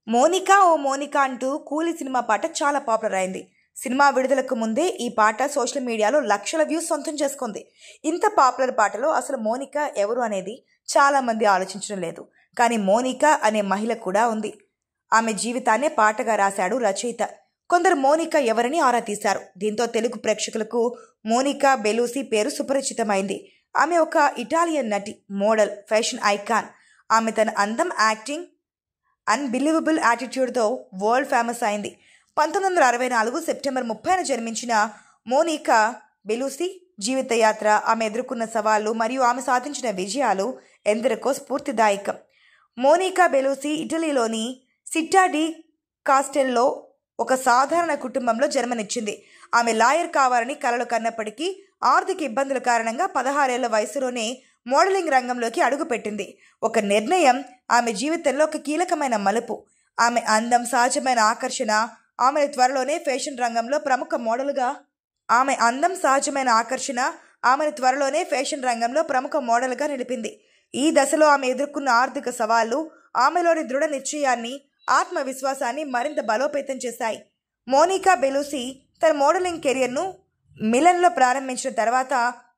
మోనికా ఓ మోనికా అంటూ కూలీ సినిమా పాట చాలా పాపులర్ అయింది. సినిమా విడుదలకు ముందే ఈ పాట సోషల్ మీడియాలో లక్షల వ్యూస్ సొంతం చేసుకుంది. ఇంత పాపులర్ పాటలో అసలు మోనికా ఎవరు అనేది చాలా మంది ఆలోచించడం లేదు. కానీ మోనికా అనే మహిళ కూడా ఉంది. ఆమె జీవితాన్నే పాటగా రాశాడు రచయిత. కొందరు మోనికా ఎవరని ఆరా తీశారు. దీంతో తెలుగు ప్రేక్షకులకు మోనికా బెలూసి పేరు సుపరిచితమైంది. ఆమె ఒక ఇటాలియన్ నటి, మోడల్, ఫ్యాషన్ ఐకాన్. ఆమె తన అందం, యాక్టింగ్, అన్బిలీవబుల్ యాటిట్యూడ్తో వరల్డ్ ఫేమస్ అయింది. 1964 సెప్టెంబర్ 30న జన్మించిన మోనికా బెలూసి జీవిత యాత్ర, ఆమె ఎదుర్కొన్న సవాళ్లు మరియు ఆమె సాధించిన విజయాలు ఎందరికో స్ఫూర్తిదాయకం. మోనికా బెలూసి ఇటలీలోని సిట్టా డి కాస్టెల్లో ఒక సాధారణ కుటుంబంలో జన్మనిచ్చింది. ఆమె లాయర్ కావాలని కలలు కన్నప్పటికీ ఆర్థిక ఇబ్బందుల కారణంగా 16 ఏళ్ల వయసులోనే మోడలింగ్ రంగంలోకి అడుగుపెట్టింది. ఒక నిర్ణయం ఆమె జీవితంలో ఒక కీలకమైన మలుపు. ఆమె అందం, సహజమైన ఆకర్షణ ఆమెను త్వరలోనే ఫ్యాషన్ రంగంలో ప్రముఖ మోడల్గా నిలిపింది. ఈ దశలో ఆమె ఎదుర్కొన్న ఆర్థిక సవాళ్లు ఆమెలోని దృఢ నిశ్చయాన్ని, ఆత్మవిశ్వాసాన్ని మరింత బలోపేతం చేశాయి. మోనికా బెలూసి తన మోడలింగ్ కెరియర్ను మిలన్లో ప్రారంభించిన తర్వాత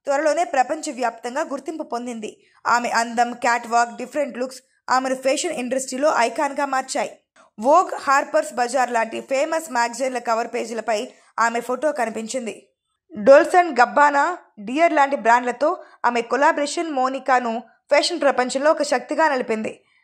త్వరలోనే ప్రపంచవ్యాప్తంగా గుర్తింపు పొందింది. ఆమె అందం, క్యాట్ వాక్, డిఫరెంట్ లుక్స్ ఆమెను ఫ్యాషన్ ఇండస్ట్రీలో ఐకాన్గా మార్చాయి. వోగ్, హార్పర్స్ బజార్ లాంటి ఫేమస్ మ్యాగజైన్ల కవర్ పేజీలపై ఆమె ఫోటో కనిపించింది. డోల్స్ అండ్ గబ్బానా, డియర్ లాంటి బ్రాండ్లతో ఆమె కొలాబరేషన్ మోనికాను ఫ్యాషన్ ప్రపంచంలో ఒక శక్తిగా నిలిపింది.